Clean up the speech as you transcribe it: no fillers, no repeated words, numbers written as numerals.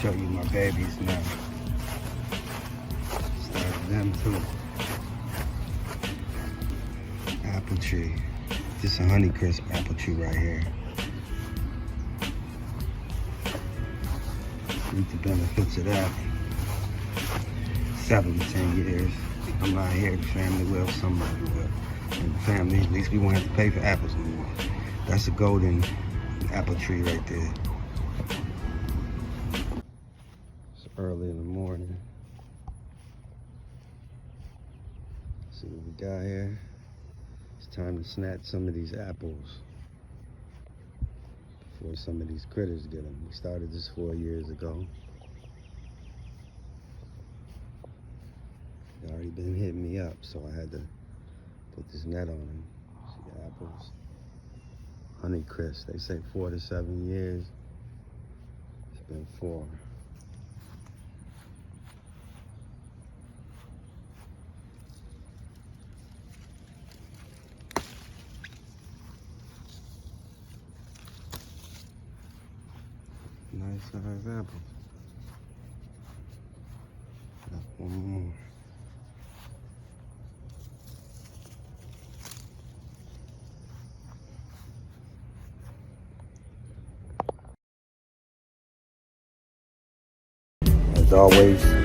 show you my babies now. Started them too. Apple tree. This is a Honeycrisp apple tree right here. Reap the benefits of that. 7 to 10 years. I'm not here, the family will, somebody will. And the family, at least we won't have to pay for apples anymore. That's a golden apple tree right there. It's early in the morning. See what we got here. It's time to snatch some of these apples before some of these critters get them. We started this 4 years ago. They already been hitting me up, so I had to put this net on them. See the apples. Honeycrisp, they say 4 to 7 years. It's been 4. Nice size apples. Got one more. As always,